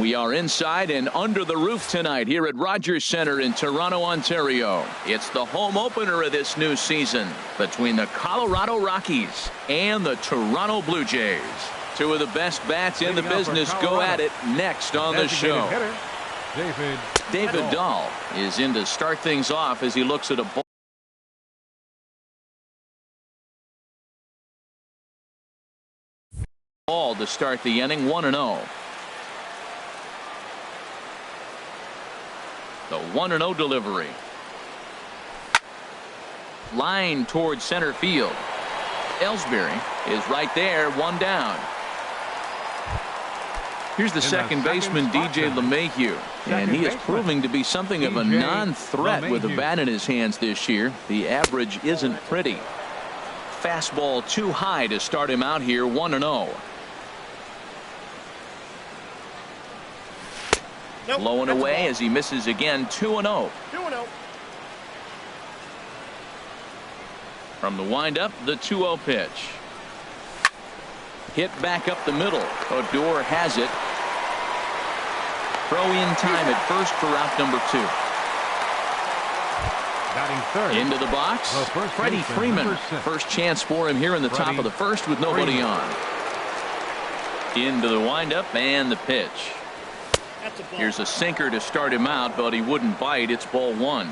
We are inside and under the roof tonight here at Rogers Centre in Toronto, Ontario. It's the home opener of this new season between the Colorado Rockies and the Toronto Blue Jays. Two of the best bats in the business go at it next on the show. David Dahl is in to start things off as he looks at a ball to start the inning. 1-0. The 1-0 delivery. Line towards center field. Ellsbury is right there, one down. Here's the second baseman, DJ LeMahieu, and he is proving to be something of a non-threat with the bat in his hands this year. The average isn't pretty. Fastball too high to start him out here. 1-0. Low and away as he misses again. 2-0. From the windup, the 2-0 pitch. Hit back up the middle. Odor has it. Throw in time at first for out number 2. Batting third. Into the box. Freddie Freeman. First chance for him here in the top of the first with nobody on. Into the windup and the pitch. Here's a sinker to start him out, but he wouldn't bite. It's ball 1.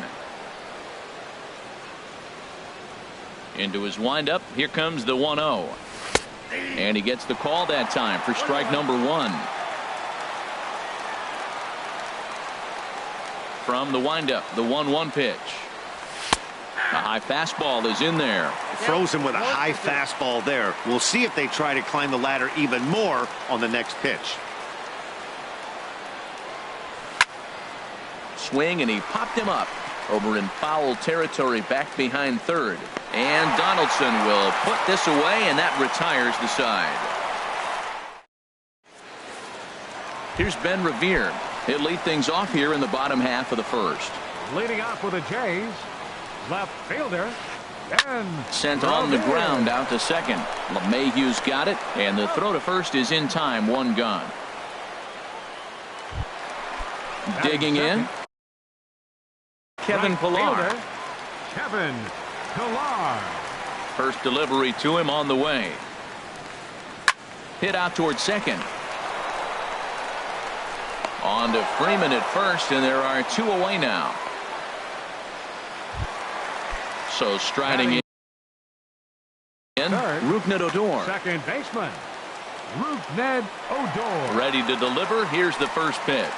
Into his windup. Here comes the 1-0. And he gets the call that time for strike number 1. From the windup, the 1-1 pitch. A high fastball is in there. Throws him with a high fastball there. We'll see if they try to climb the ladder even more on the next pitch. Swing, and he popped him up over in foul territory back behind third. And Donaldson will put this away, and that retires the side. Here's Ben Revere. He'll lead things off here in the bottom half of the first. Leading off for the Jays, left fielder. Sent on the ground out to second. LeMahieu's got it, and the throw to first is in time. 1 gone. Digging in. Kevin Pillar. First delivery to him on the way. Hit out towards second. On to Freeman at first, and there are 2 away now. So striding in. Rougned Odor. Second baseman. Rougned Odor. Ready to deliver. Here's the first pitch.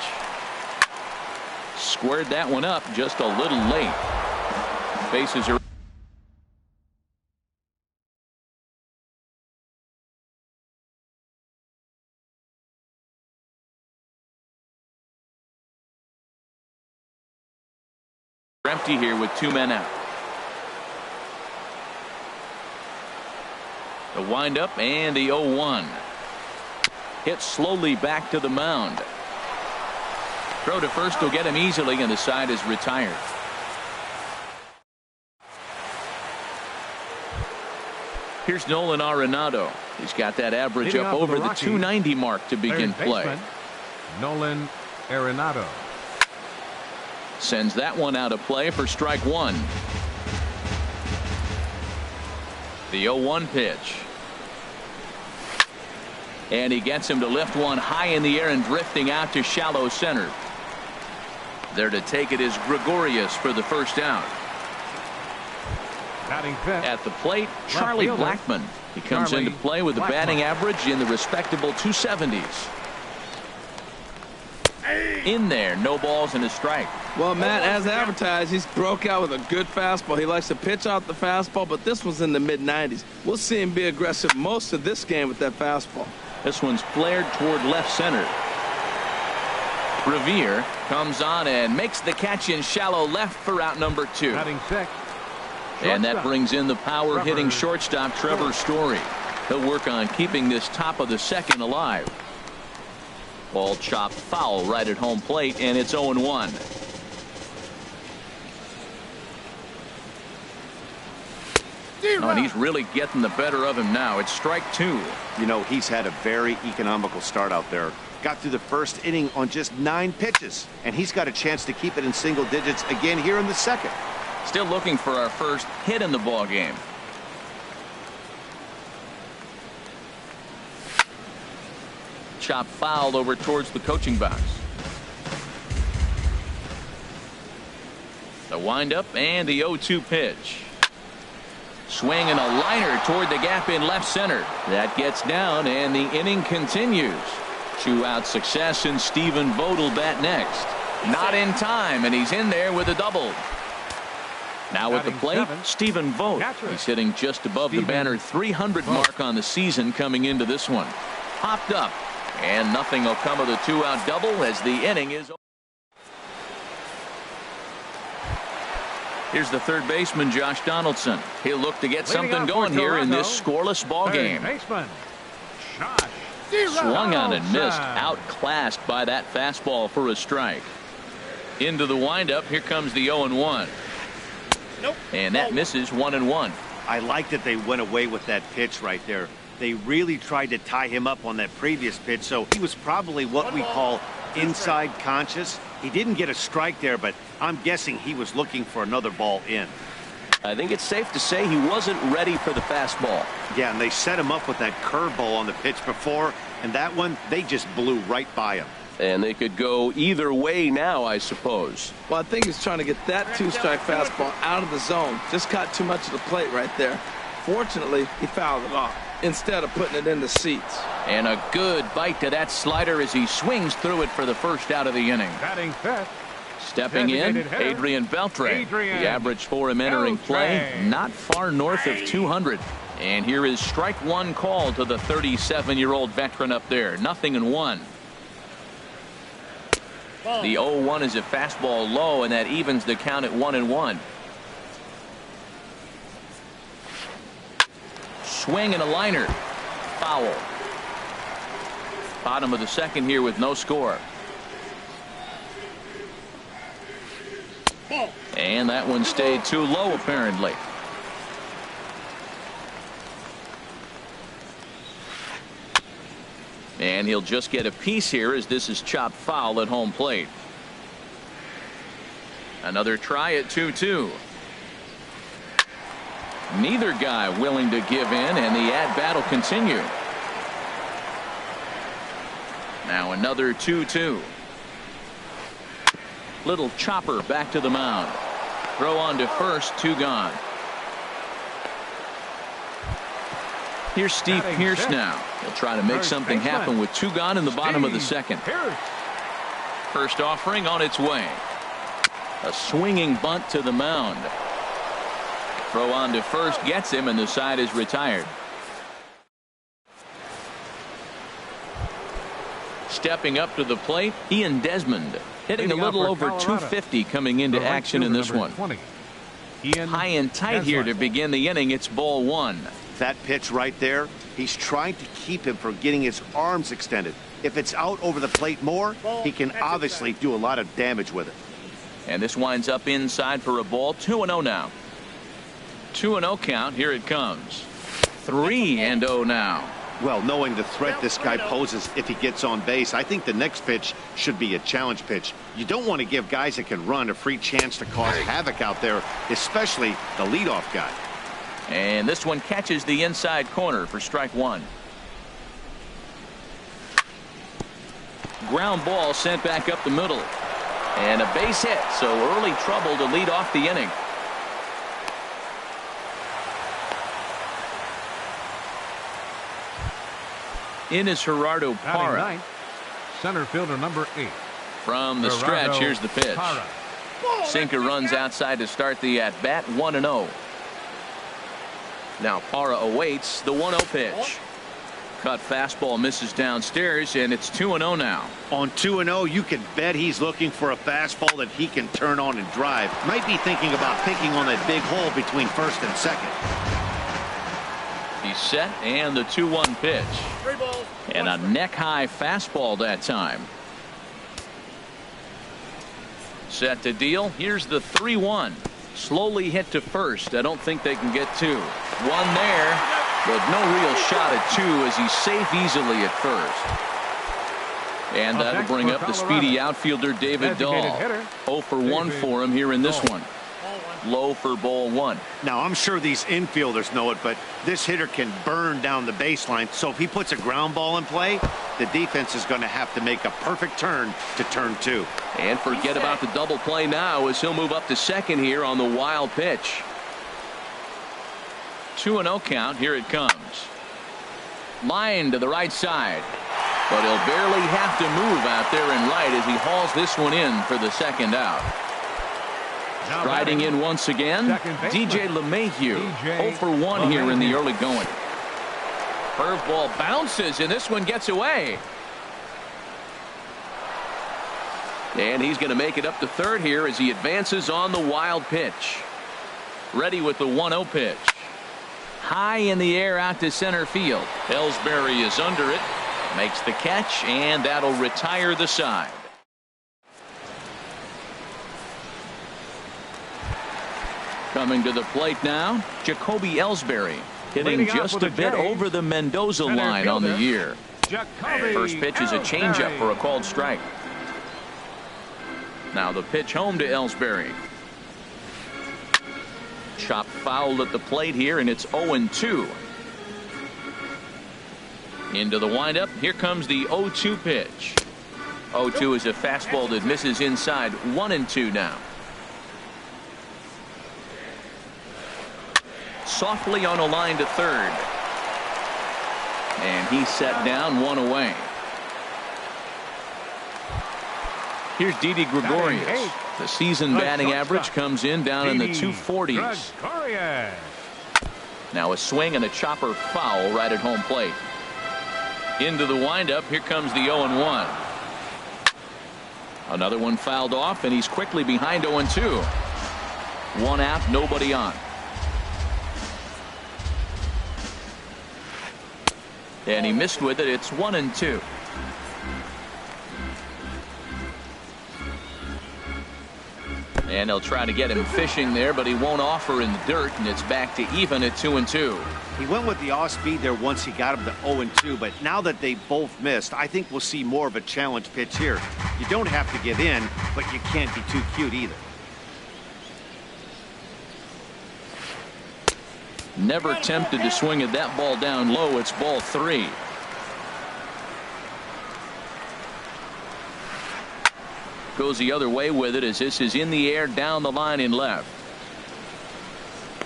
Squared that one up just a little late. Bases are empty here with 2 men out. The windup and the 0-1. Hit slowly back to the mound. Throw to first will get him easily, and the side is retired. Here's Nolan Arenado. He's got that average up over the 290 mark to begin play. Nolan Arenado sends that one out of play for strike 1. The 0-1 pitch. And he gets him to lift one high in the air and drifting out to shallow center. There to take it is Gregorius for the first out. At the plate, Charlie Blackmon. He comes into play with a batting average in the respectable 270s. In there, no balls and a strike. Well, Matt, as advertised, he's broke out with a good fastball. He likes to pitch out the fastball, but this one's in the mid-90s. We'll see him be aggressive most of this game with that fastball. This one's flared toward left center. Revere comes on and makes the catch in shallow left for out number 2. And that brings in the power-hitting shortstop Trevor Story. He'll work on keeping this top of the second alive. Ball chopped foul right at home plate, and it's 0-1. Oh, and he's really getting the better of him now. It's strike 2. You know, he's had a very economical start out there. Got through the first inning on just 9 pitches, and he's got a chance to keep it in single digits again here in the second. Still looking for our first hit in the ball game. Chop fouled over towards the coaching box. The windup and the 0-2 pitch. Swing and a liner toward the gap in left center. That gets down, and the inning continues. 2-out success, and Stephen Vogt will bat next. Not in time, and he's in there with a double. Now at the plate, Stephen Vogt. He's hitting just above the banner 300 mark on the season coming into this one. Popped up, and nothing will come of the 2-out double as the inning is over. Here's the third baseman, Josh Donaldson. He'll look to get something going here in this scoreless ball game. Swung on and missed, outclassed by that fastball for a strike. Into the windup, here comes the 0-1. And that misses 1-1. I like that they went away with that pitch right there. They really tried to tie him up on that previous pitch, so he was probably what we call inside conscious. He didn't get a strike there, but I'm guessing he was looking for another ball in. I think it's safe to say he wasn't ready for the fastball. Yeah, and they set him up with that curveball on the pitch before, and that one, they just blew right by him. And they could go either way now, I suppose. Well, I think he's trying to get that 2-strike fastball out of the zone. Just caught too much of the plate right there. Fortunately, he fouled it off instead of putting it in the seats. And a good bite to that slider as he swings through it for the first out of the inning. Batting fifth. Stepping in, Adrian Beltre. The average for him entering play, not far north of 200. And here is strike 1 call to the 37-year-old veteran up there. 0-1. The 0-1 is a fastball low, and that evens the count at 1-1. Swing and a liner. Foul. Bottom of the second here with no score. And that one stayed too low, apparently. And he'll just get a piece here as this is chopped foul at home plate. Another try at 2-2. Neither guy willing to give in, and the at-bat will continue. Now another 2-2. Little chopper back to the mound. Throw on to first, 2 gone. Here's Steve Pearce now. He'll try to make something happen with 2 gone in the bottom of the second. First offering on its way. A swinging bunt to the mound. Throw on to first gets him, and the side is retired. Stepping up to the plate, Ian Desmond, hitting a little over 250 coming into action in this one. High and tight here to begin the inning. It's ball 1. That pitch right there, he's trying to keep him from getting his arms extended. If it's out over the plate more, he can obviously do a lot of damage with it. And this winds up inside for a ball. 2-0 now. 2-0 count. Here it comes. 3-0 now. Well, knowing the threat this guy poses if he gets on base, I think the next pitch should be a challenge pitch. You don't want to give guys that can run a free chance to cause havoc out there, especially the leadoff guy. And this one catches the inside corner for strike 1. Ground ball sent back up the middle. And a base hit, so early trouble to lead off the inning. In is Gerardo Parra. Center fielder number 8. From the stretch, here's the pitch. Sinker runs outside to start the at-bat. 1-0. Now Parra awaits the 1-0 pitch. Cut fastball misses downstairs, and it's 2-0 now. On 2-0, you can bet he's looking for a fastball that he can turn on and drive. Might be thinking about picking on that big hole between first and second. He's set, and the 2-1 pitch. And a neck-high fastball that time. Set to deal. Here's the 3-1. Slowly hit to first. I don't think they can get two. One there, but no real shot at two as he's safe easily at first. And that'll bring up the speedy outfielder David Dahl. 0 for 1 for him here in this one. Low for ball one. Now, I'm sure these infielders know it, but this hitter can burn down the baseline. So if he puts a ground ball in play, the defense is going to have to make a perfect turn to turn two. And forget about the double play now as he'll move up to second here on the wild pitch. 2-0 count. Here it comes. Line to the right side. But he'll barely have to move out there and right as he hauls this one in for the second out. Striding in once again, DJ LeMahieu. 0 for 1 here in the early going. Curveball bounces, and this one gets away. And he's going to make it up to third here as he advances on the wild pitch. Ready with the 1-0 pitch. High in the air out to center field. Ellsbury is under it. Makes the catch, and that'll retire the side. Coming to the plate now, Jacoby Ellsbury, hitting just a bit over the Mendoza line on the year. First pitch is a changeup for a called strike. Now the pitch home to Ellsbury. Chopped foul at the plate here, and it's 0-2. Into the windup. Here comes the 0-2 pitch. 0-2 is a fastball that misses inside. 1-2 now. Softly on a line to third. And he's set down, one away. Here's Didi Gregorius. The season batting average comes in down in the 240s. Now a swing and a chopper foul right at home plate. Into the windup. Here comes the 0-1. Another one fouled off, and he's quickly behind 0-2. One out, nobody on. And he missed with it. It's 1-2. And they'll try to get him fishing there, but he won't offer in the dirt, and it's back to even at 2-2. He went with the off speed there once he got him to 0-2, but now that they both missed, I think we'll see more of a challenge pitch here. You don't have to give in, but you can't be too cute either. Never tempted to swing at that ball down low. It's ball 3. Goes the other way with it as this is in the air down the line in left.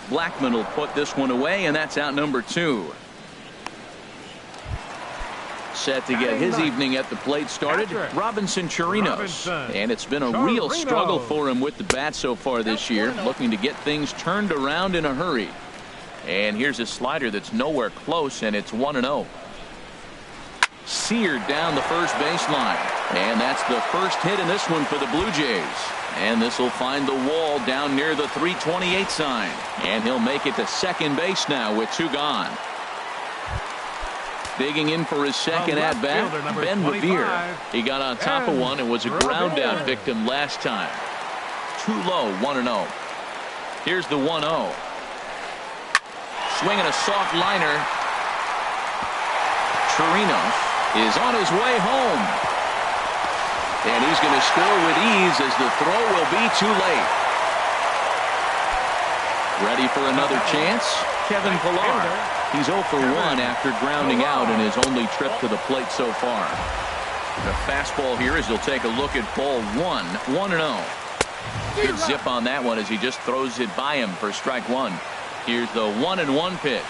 Blackman will put this one away, and that's out number 2. Set to get his evening at the plate started, Robinson Chirinos. And it's been a real struggle for him with the bat so far this year, looking to get things turned around in a hurry. And here's a slider that's nowhere close, and it's 1-0. Seared down the first baseline. And that's the first hit in this one for the Blue Jays. And this will find the wall down near the 328 sign. And he'll make it to second base now with 2 gone. Digging in for his second at-bat, Ben Revere. He got on top of one and was a ground-out victim last time. Too low, 1-0. Here's the 1-0. Swinging a soft liner. Chirinos is on his way home. And he's going to score with ease as the throw will be too late. Ready for another chance? Kevin Pillar. He's 0 for 1 after grounding out in his only trip to the plate so far. The fastball here as he'll take a look at ball 1. 1-0. Good zip on that one as he just throws it by him for strike 1. Here's the 1-1 pitch.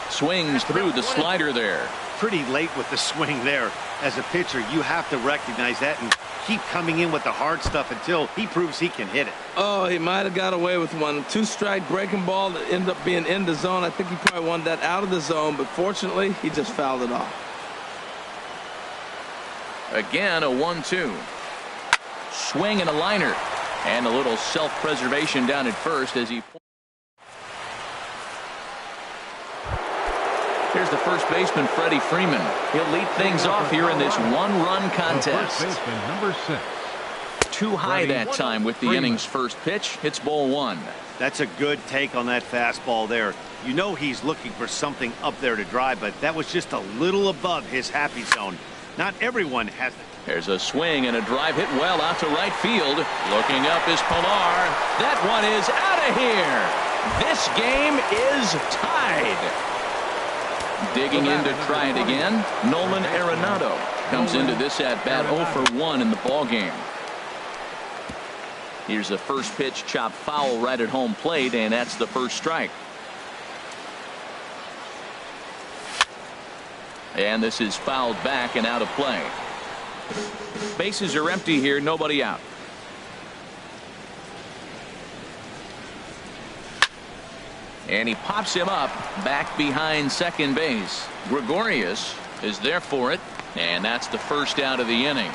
Swings through the slider there. Pretty late with the swing there. As a pitcher, you have to recognize that and keep coming in with the hard stuff until he proves he can hit it. Oh, he might have got away with one. 2-strike breaking ball that ended up being in the zone. I think he probably wanted that out of the zone, but fortunately, he just fouled it off. Again, a 1-2. Swing and a liner. And a little self-preservation down at first as he... Here's the first baseman, Freddie Freeman. He'll lead things off here in this one-run contest. First baseman, number 6. too high that time with the inning's first pitch. It's ball one. That's a good take on that fastball there. You know he's looking for something up there to drive, but that was just a little above his happy zone. Not everyone has that. There's a swing and a drive hit well out to right field. Looking up is Pilar. That one is out of here. This game is tied. Digging in to try it again, Nolan Arenado comes into this at bat 0 for 1 in the ball game. Here's the first pitch, chopped foul right at home plate, and that's the first strike. And this is fouled back and out of play. Bases are empty here, nobody out. And he pops him up back behind second base. Gregorius is there for it, and that's the first out of the inning.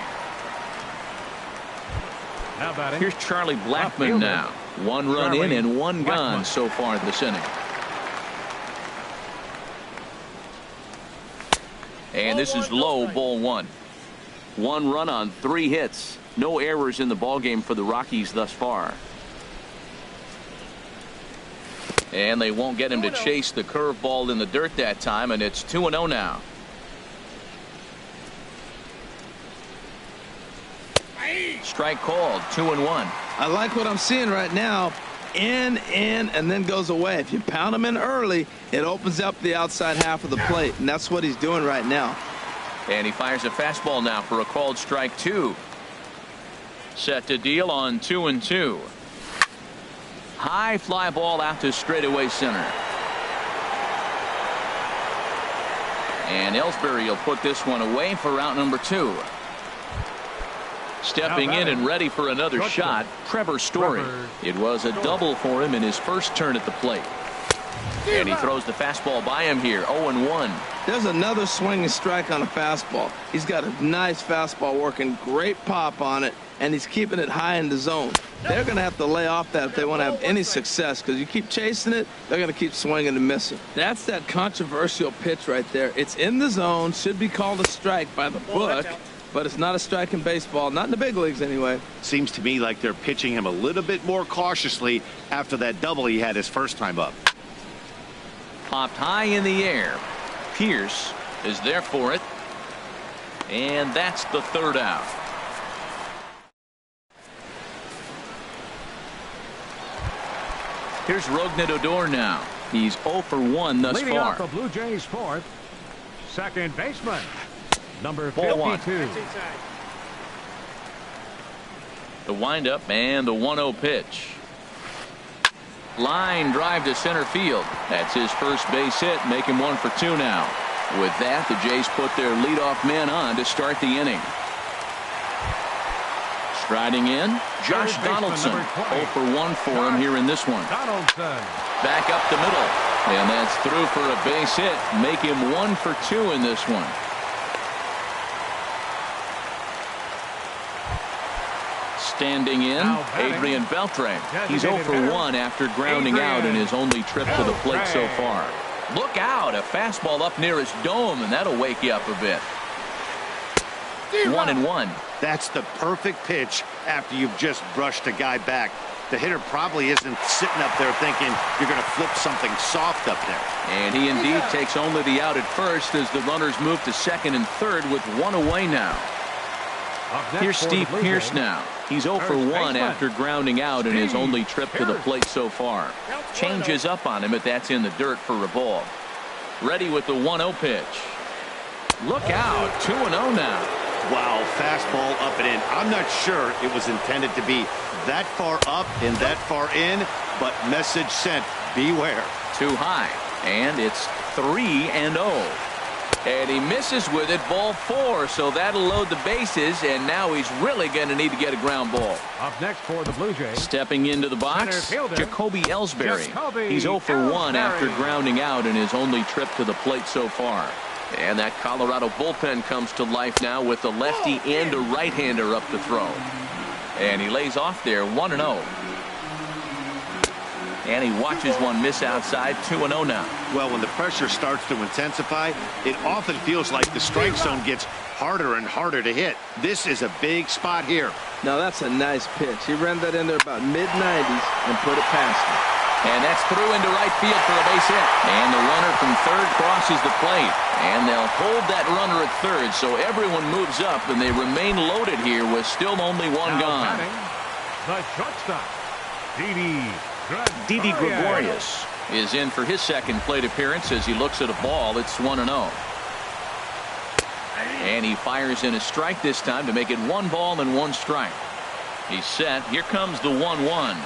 Here's Charlie Blackmon now. One run in and one gone so far this inning. And this is low, ball one. One run on 3 hits. No errors in the ballgame for the Rockies thus far. And they won't get him to chase the curveball in the dirt that time, and it's 2-0 now. Strike called, 2-1. I like what I'm seeing right now. In, and then goes away. If you pound him in early, it opens up the outside half of the plate, and that's what he's doing right now. And he fires a fastball now for a called strike 2. Set to deal on 2-2. High fly ball out to straightaway center. And Ellsbury will put this one away for out number 2. Stepping in and ready for another shot, Trevor Story. It was a double for him in his first turn at the plate. And he throws the fastball by him here, 0-1. There's another swinging strike on a fastball. He's got a nice fastball working, great pop on it, and he's keeping it high in the zone. They're going to have to lay off that if they want to have any success, because you keep chasing it, they're going to keep swinging and missing. That's that controversial pitch right there. It's in the zone, should be called a strike by the book, but it's not a strike in baseball, not in the big leagues anyway. Seems to me like they're pitching him a little bit more cautiously after that double he had his first time up. Popped high in the air. Pierce is there for it. And that's the third out. Here's Rougned Odor now. He's 0 for 1 thus Leading far. off the Blue Jays fourth, second baseman, number Ball 52. 1. The windup and the 1-0 pitch. Line drive to center field. That's his first base hit, make him 1 for 2 now. With that, the Jays put their leadoff man on to start the inning. Striding in, Josh Donaldson. 0 for 1 for him here in this one. Donaldson. Back up the middle. And that's through for a base hit. Make him 1 for 2 in this one. Standing in, Adrian Beltre. He's 0 for 1 after grounding out in his only trip to the plate so far. Look out, a fastball up near his dome, and that'll wake you up a bit. 1-1. That's the perfect pitch after you've just brushed a guy back. The hitter probably isn't sitting up there thinking you're going to flip something soft up there. And he indeed takes only the out at first as the runners move to second and third with 1 away now. Here's Steve Pierce now. He's 0 for 1 after grounding out in his only trip to the plate so far. Changes up on him, but that's in the dirt for a ball. Ready with the 1-0 pitch. Look out, 2-0 now. Wow, fastball up and in. I'm not sure it was intended to be that far up and that far in, but message sent, beware. Too high, and it's 3-0. And he misses with it, ball 4, so that'll load the bases, and now he's really going to need to get a ground ball. Up next for the Blue Jays. Stepping into the box, Jacoby Ellsbury. He's 0 for 1 after grounding out in his only trip to the plate so far. And that Colorado bullpen comes to life now with a lefty and a right-hander up to throw. And he lays off there, 1-0. And he watches one miss outside. 2-0 now. Well, when the pressure starts to intensify, it often feels like the strike zone gets harder and harder to hit. This is a big spot here. Now that's a nice pitch. He ran that in there about mid-90s and put it past him. And that's through into right field for a base hit. And the runner from third crosses the plate. And they'll hold that runner at third, so everyone moves up, and they remain loaded here with still only one gone. Batting, the shortstop, Didi Gregorius is in for his second plate appearance as he looks at a ball. It's 1-0. And he fires in a strike this time to make it 1 ball and 1 strike. He's set. Here comes the 1-1.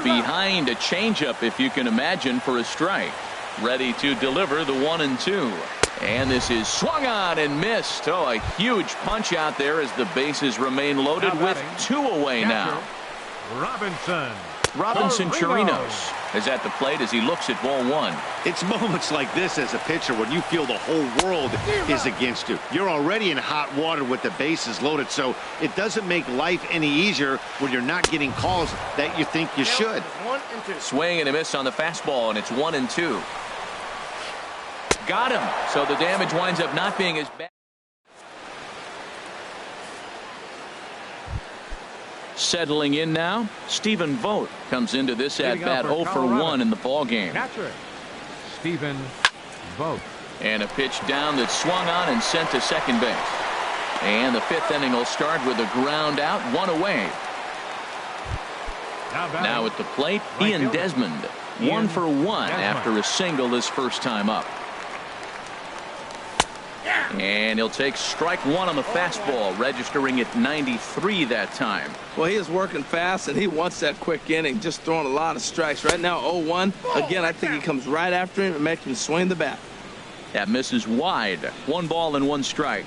Behind a changeup, if you can imagine, for a strike. Ready to deliver the 1-2. And this is swung on and missed. Oh, a huge punch out there as the bases remain loaded with 2 away now. Robinson Chirinos is at the plate as he looks at ball 1. It's moments like this as a pitcher when you feel the whole world is against you. You're already in hot water with the bases loaded, so it doesn't make life any easier when you're not getting calls that you think you should. Swing and a miss on the fastball, and it's 1-2. Got him. So the damage winds up not being as bad. Settling in now, Stephen Vogt comes into this at-bat 0 for 1 in the ballgame. Stephen Vogt. And a pitch down that's swung on and sent to second base. And the 5th inning will start with a ground out, 1 away. Now at the plate, Ian Desmond. 1 for 1 after a single his first time up. And he'll take strike 1 on the fastball, registering at 93 that time. Well, he is working fast, and he wants that quick inning, just throwing a lot of strikes. Right now, 0-1. Again, I think he comes right after him and makes him swing the bat. That misses wide. 1 ball and 1 strike.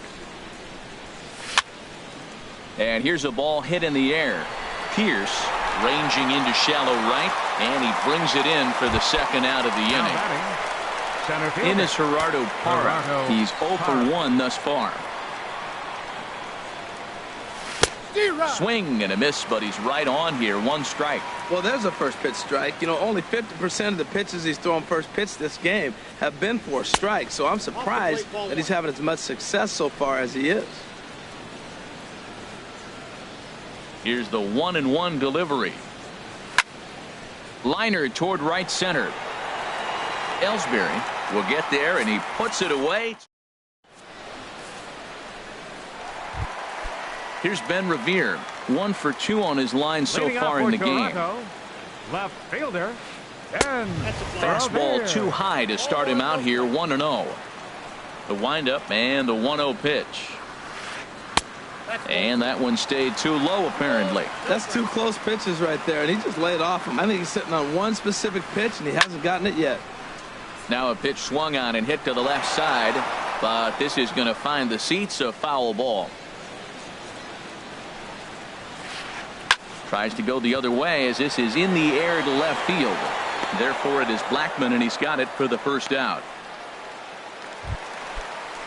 And here's a ball hit in the air. Pierce ranging into shallow right, and he brings it in for the second out of the inning. In is Gerardo Parra. He's 0 for 1 thus far. Swing and a miss, but he's right on here. 1 strike. Well, there's a first pitch strike. You know, only 50% of the pitches he's throwing first pitch this game have been for a strike. So I'm surprised that he's having as much success so far as he is. Here's the 1-1 delivery. Liner toward right center. Ellsbury will get there, and he puts it away. Here's Ben Revere, 1 for 2 on his line so far in the game. Left fielder. Fastball too high to start him out here. 1-0. The windup and the 1-0 pitch. And that one stayed too low, apparently. That's 2 close pitches right there, and he just laid off him. I think he's sitting on 1 specific pitch, and he hasn't gotten it yet. Now a pitch swung on and hit to the left side, but this is going to find the seats. A foul ball. Tries to go the other way as this is in the air to left field. Therefore it is Blackman, and he's got it for the first out.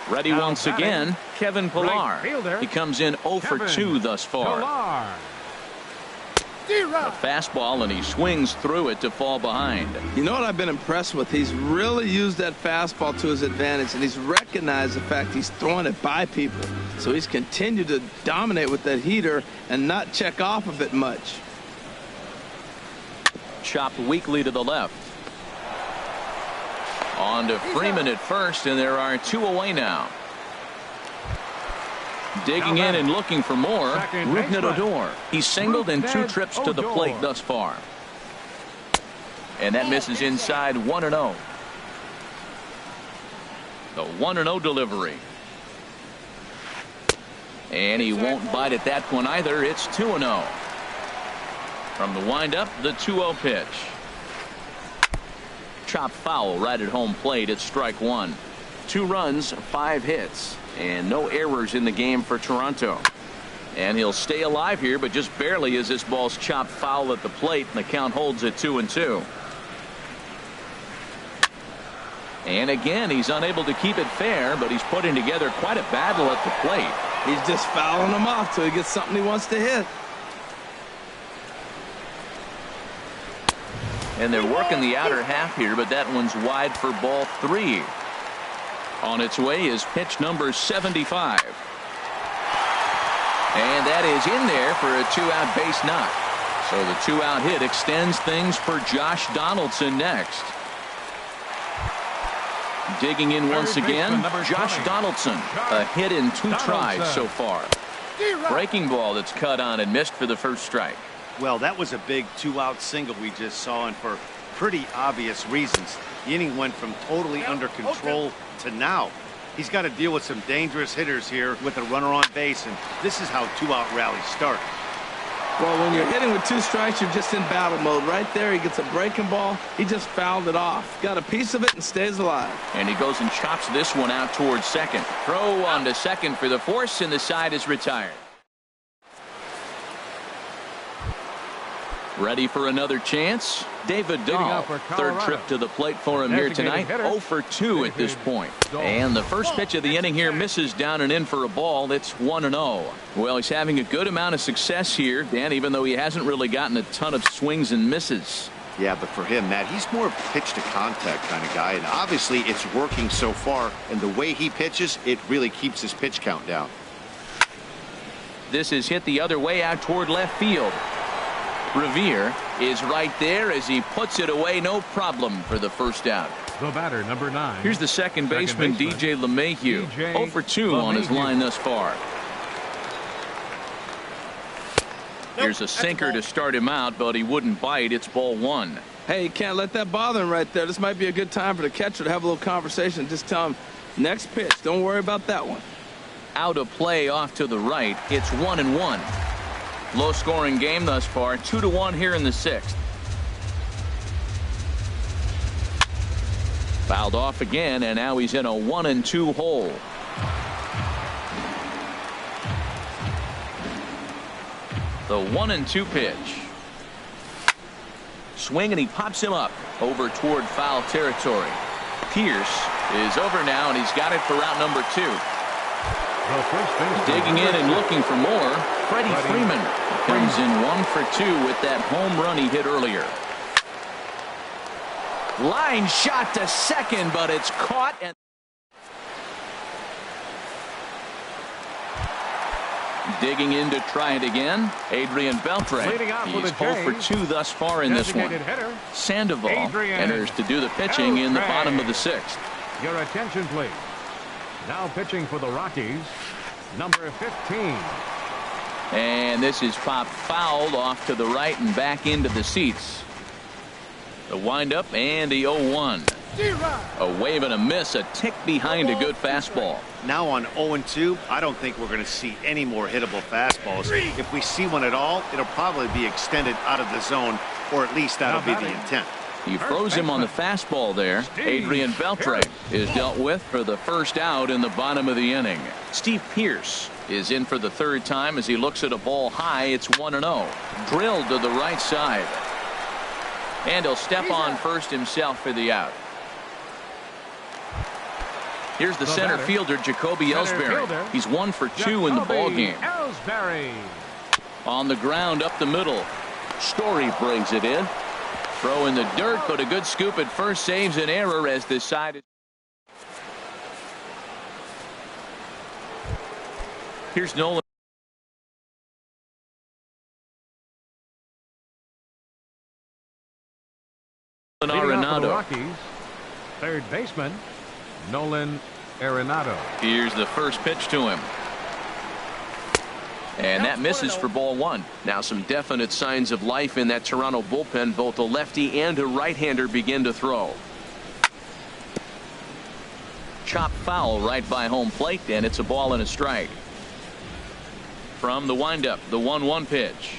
Ready once again, Kevin Pillar. He comes in 0 for 2 thus far. A fastball, and he swings through it to fall behind. You know what I've been impressed with? He's really used that fastball to his advantage, and he's recognized the fact he's throwing it by people. So he's continued to dominate with that heater and not check off of it much. Chopped weakly to the left. On to Freeman at first, and there are 2 away now. Digging in and looking for more, Rougned Odor. He's singled in 2 trips to the plate thus far. And that misses inside. 1-0. The 1-0 delivery. And he won't bite at that one either. It's 2-0. From the windup, the 2-0 pitch. Chopped foul right at home plate. It's strike 1. 2 runs, 5 hits, and no errors in the game for Toronto. And he'll stay alive here, but just barely as this ball's chopped foul at the plate, and the count holds at 2-2. And again, he's unable to keep it fair, but he's putting together quite a battle at the plate. He's just fouling him off till he gets something he wants to hit. And they're working the outer half here, but that one's wide for ball 3. On its way is pitch number 75. And that is in there for a 2-out base knock. So the 2-out hit extends things for Josh Donaldson next. Digging in once again, Josh Donaldson. A hit in 2 tries so far. Breaking ball that's cut on and missed for the first strike. Well, that was a big 2-out single we just saw, and for pretty obvious reasons. The inning went from totally under control to now. He's got to deal with some dangerous hitters here with a runner on base, and this is how 2-out rallies start. Well, when you're hitting with 2 strikes, you're just in battle mode. Right there, he gets a breaking ball. He just fouled it off. Got a piece of it and stays alive. And he goes and chops this one out towards second. Throw on to second for the force, and the side is retired. Ready for another chance? David Dahl, third trip to the plate for him here tonight. 0 for 2 at this point. And the first pitch of the inning here misses down and in for a ball. It's 1-0. Well, he's having a good amount of success here, Dan, even though he hasn't really gotten a ton of swings and misses. Yeah, but for him, Matt, he's more of a pitch to contact kind of guy, and obviously it's working so far, and the way he pitches, it really keeps his pitch count down. This is hit the other way out toward left field. Revere is right there as he puts it away, no problem for the first out. The batter, number 9. Here's the second baseman, DJ LeMahieu. 0 for 2 on his line thus far. Here's a sinker to start him out, but he wouldn't bite. It's ball 1. Hey, you can't let that bother him right there. This might be a good time for the catcher to have a little conversation. Just tell him, next pitch. Don't worry about that one. Out of play off to the right. It's 1-1. Low scoring game thus far. 2-1 here in the 6th. Fouled off again, and now he's in a 1-2 hole. The 1-2 pitch. Swing, and he pops him up over toward foul territory. Pierce is over now, and he's got it for route number 2. Digging in and looking for more. Freddie Freeman comes in 1 for 2 with that home run he hit earlier. Line shot to second, but it's caught. And digging in to try it again, Adrian Beltre. He's 0 for 2 thus far in this one. Sandoval enters to do the pitching in the bottom of the 6th. Your attention, please. Now pitching for the Rockies, number 15. And this is popped fouled off to the right and back into the seats. The windup and the 0-1. A wave and a miss, a tick behind a good fastball. Now on 0-2, I don't think we're going to see any more hittable fastballs. If we see one at all, it'll probably be extended out of the zone, or at least that'll be the intent. He froze him on the fastball there. Adrian Beltre is dealt with for the first out in the bottom of the inning. Steve Pierce is in for the 3rd time as he looks at a ball high. It's 1-0. Drilled to the right side. And he'll step on first himself for the out. Here's the center fielder, Jacoby Ellsbury. He's 1 for 2 in the ball game. On the ground up the middle. Story brings it in. Throw in the dirt, but a good scoop at first saves an error as this side is. Here's Nolan Arenado. Rockies, third baseman, Nolan Arenado. Here's the first pitch to him. And that misses for ball 1. Now some definite signs of life in that Toronto bullpen. Both a lefty and a right-hander begin to throw. Chop foul right by home plate, and it's a ball and a strike. From the windup, the 1-1 pitch.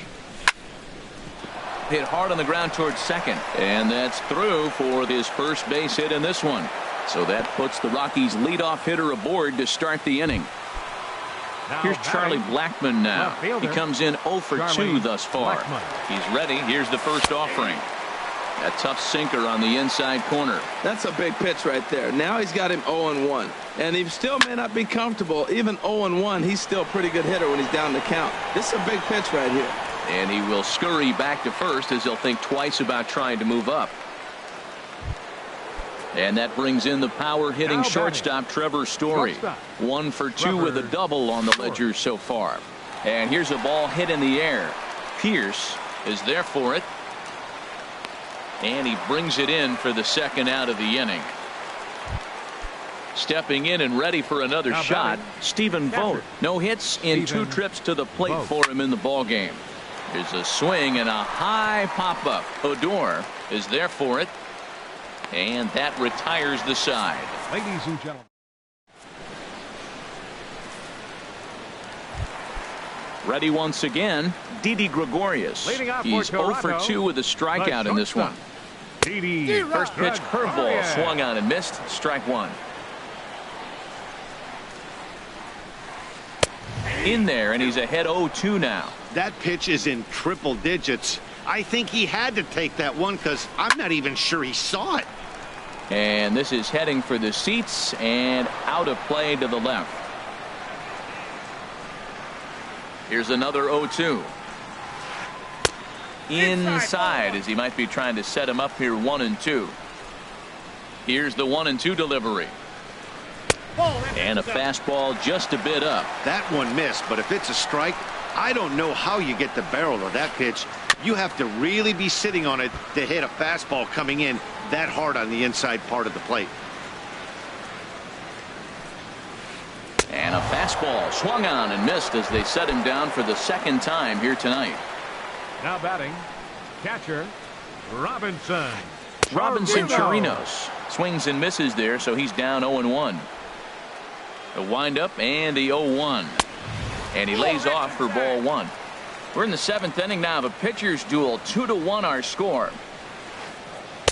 Hit hard on the ground towards second, and that's through for his first base hit in this one. So that puts the Rockies' leadoff hitter aboard to start the inning. Here's Charlie Blackmon now. He comes in 0 for 2 thus far. He's ready. Here's the first offering. A tough sinker on the inside corner. That's a big pitch right there. Now he's got him 0-1. And he still may not be comfortable. Even 0-1, he's still a pretty good hitter when he's down the count. This is a big pitch right here. And he will scurry back to first as he'll think twice about trying to move up. And that brings in the power-hitting shortstop Trevor Story. 1 for 2 with a double on the ledger so far. And here's a ball hit in the air. Pierce is there for it. And he brings it in for the second out of the inning. Stepping in and ready for another shot, Stephen Vogt. No hits in 2 trips to the plate for him in the ballgame. There's a swing and a high pop-up. Odor is there for it. And that retires the side. Ladies and gentlemen. Ready once again, Didi Gregorius. He's 0 for 2 with a strikeout in this one. First pitch curveball swung on and missed. Strike 1. In there, and he's ahead 0-2 now. That pitch is in triple digits. I think he had to take that one because I'm not even sure he saw it. And this is heading for the seats and out of play to the left. Here's another 0-2. Inside as he might be trying to set him up here 1-2. Here's the 1-2 delivery. And a fastball just a bit up. That one missed, but if it's a strike, I don't know how you get the barrel of that pitch. You have to really be sitting on it to hit a fastball coming in that hard on the inside part of the plate. And a fastball swung on and missed as they set him down for the second time here tonight. Now batting, catcher Robinson. Robinson Chirinos swings and misses there, so he's down 0-1. The windup and the 0-1. And he lays off for ball 1. We're in the 7th inning now of a pitcher's duel. 2-1 our score.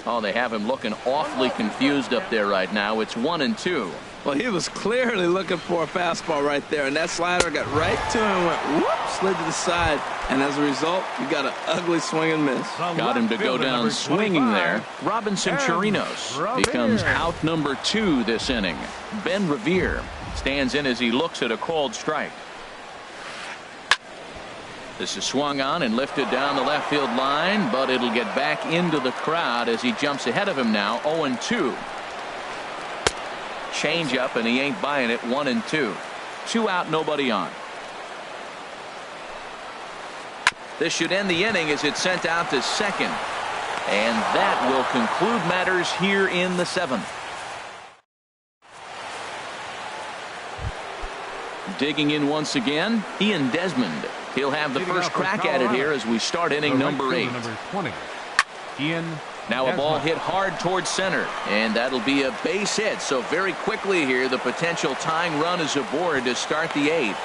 Oh, they have him looking awfully confused up there right now. It's 1-2. Well, he was clearly looking for a fastball right there, and that slider got right to him and went whoop, slid to the side, and as a result, you got an ugly swing and miss. Got him to go down swinging there. Robinson Chirinos becomes out number 2 this inning. Ben Revere stands in as he looks at a called strike. This is swung on and lifted down the left field line, but it'll get back into the crowd as he jumps ahead of him now. 0-2. Change up, and he ain't buying it. 1-2. 2 out, nobody on. This should end the inning as it's sent out to second. And that will conclude matters here in the 7th. Digging in once again, Ian Desmond. He'll have the first crack at it here as we start inning number 8. Now a ball hit hard towards center, and that'll be a base hit. So very quickly here, the potential tying run is aboard to start the 8th.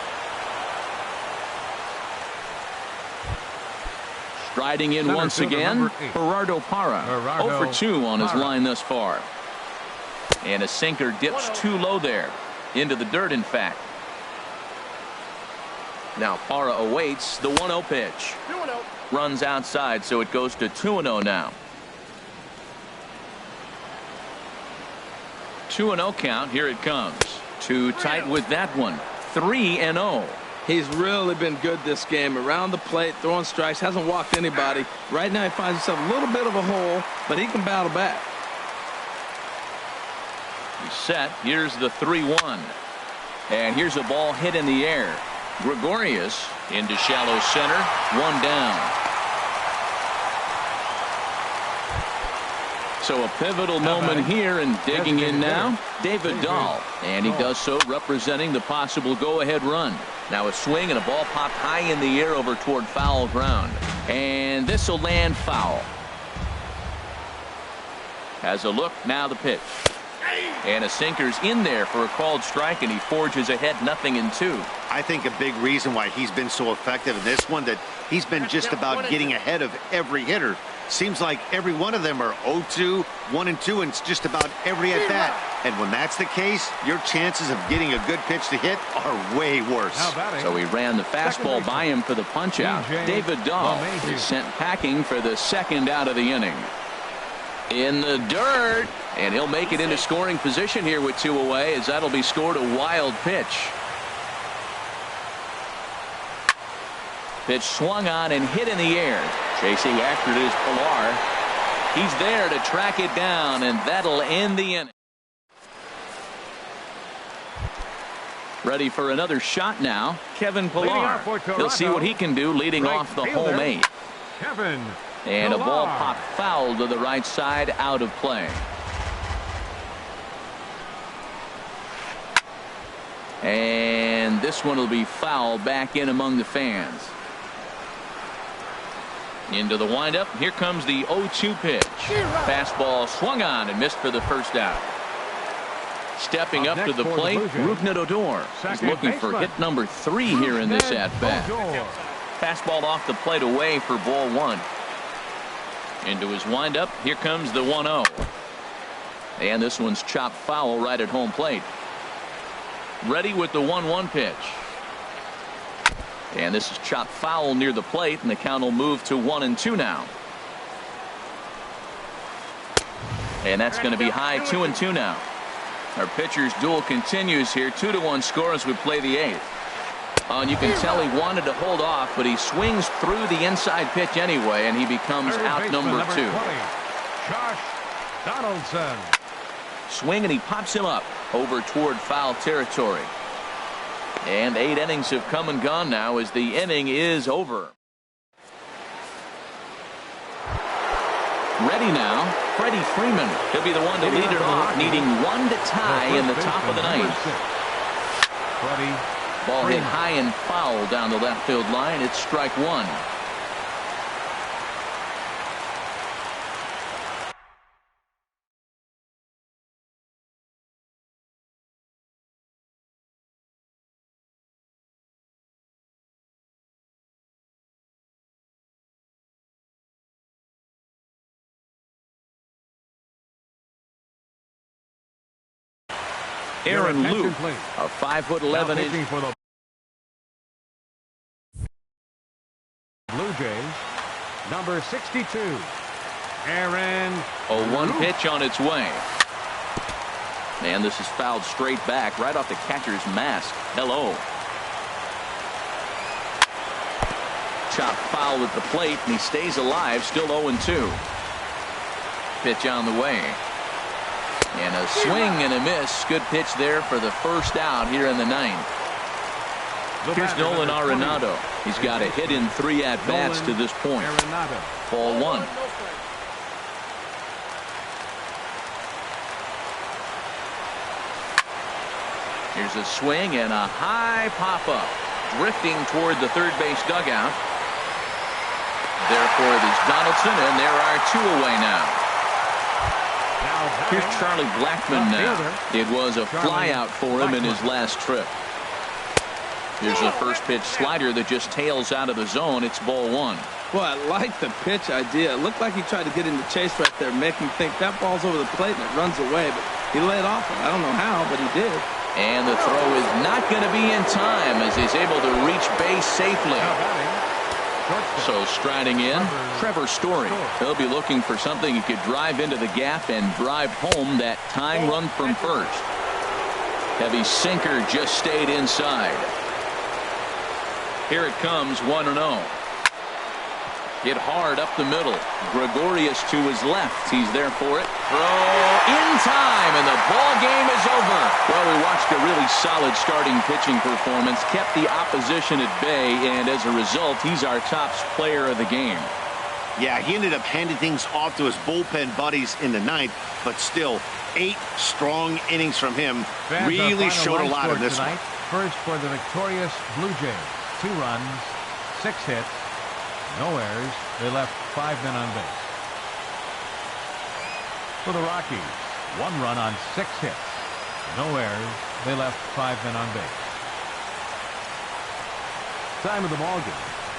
Striding in once again, Gerardo Parra. 0 for 2 on his line thus far. And a sinker dips too low there. Into the dirt, in fact. Now Parra awaits the 1-0 pitch. Runs outside, so it goes to 2-0 now. 2-0 count. Here it comes. Too tight with that one. 3-0. He's really been good this game. Around the plate, throwing strikes, hasn't walked anybody. Right now he finds himself a little bit of a hole, but he can battle back. He's set. Here's the 3-1. And here's a ball hit in the air. Gregorius into shallow center. 1 down. So a pivotal moment here, and digging in now, David Dahl. And he does so representing the possible go-ahead run. Now a swing and a ball popped high in the air over toward foul ground. And this will land foul. Has a look, now the pitch. And a sinker's in there for a called strike, and he forges ahead 0-2. I think a big reason why he's been so effective in this one, that he's been just about getting ahead of every hitter. Seems like every one of them are 0-2, 1-2, and it's just about every at bat. And when that's the case, your chances of getting a good pitch to hit are way worse. So he ran the fastball by him for the punch out. David Dahl is sent packing for the second out of the inning. In the dirt, and he'll make it into scoring position here with 2 away, as that'll be scored a wild pitch. Pitch swung on and hit in the air. Chasing after it is Pilar. He's there to track it down, and that'll end the inning. Ready for another shot now, Kevin Pilar. He'll see what he can do leading off the home 8. Kevin And a Pilar. ball popped foul to the right side, out of play. And this one will be foul back in among the fans. Into the windup. Here comes the 0-2 pitch. Fastball swung on and missed for the first out. Stepping up to the plate, Rougned Odor. He's looking for hit number 3 here in this at-bat. Fastball off the plate away for ball 1. Into his windup. Here comes the 1-0. And this one's chopped foul right at home plate. Ready with the 1-1 pitch. And this is chopped foul near the plate, and the count will move to 1-2 now. And that's going to be high, 2-2 now. Our pitcher's duel continues here. 2-1 score as we play the 8th. Oh, and you can tell he wanted to hold off, but he swings through the inside pitch anyway, and he becomes out number 2. Josh Donaldson. Swing, and he pops him up over toward foul territory. And 8 innings have come and gone now as the inning is over. Ready now, Freddie Freeman. He'll be the one to lead it off, needing 1 to tie in the top of the 9th. Ball hit high and foul down the left field line. It's strike 1. Aaron Luke, a 5'11" inch. For the Blue Jays, number 62, Aaron. A 1 pitch on its way. And this is fouled straight back right off the catcher's mask. Hello. Chopped foul at the plate, and he stays alive, still 0-2. Pitch on the way. And a swing and a miss. Good pitch there for the first out here in the 9th. Here's Nolan Arenado. He's got a hit in 3 at-bats to this point. Ball 1. Here's a swing and a high pop-up. Drifting toward the third base dugout. Therefore it is Donaldson, and there are 2 away now. Here's Charlie Blackmon now. It was a flyout for him in his last trip. Here's a first pitch slider that just tails out of the zone. It's ball 1. Well, I like the pitch idea. It looked like he tried to get into chase right there, make him think that ball's over the plate and it runs away. But he laid off it. I don't know how, but he did. And the throw is not going to be in time as he's able to reach base safely. So striding in, Trevor Story. He'll be looking for something he could drive into the gap and drive home that tying run from first. Heavy sinker just stayed inside. Here it comes, 1-0. Hit hard up the middle. Gregorius to his left. He's there for it. Throw in time, and the ball game is over. Well, we watched a really solid starting pitching performance, kept the opposition at bay, and as a result, he's our top player of the game. Yeah, he ended up handing things off to his bullpen buddies in the 9th, but still, 8 strong innings from him. Really showed a lot in this one. First for the victorious Blue Jays. 2 runs, 6 hits, no errors. They left 5 men on base. For the Rockies, 1 run on 6 hits, no errors. They left 5 men on base. Time of the ball game,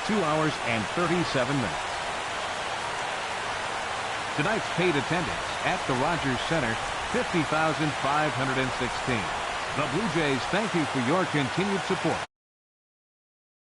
2 hours and 37 minutes. Tonight's paid attendance at the Rogers Center, 50,516. The Blue Jays thank you for your continued support.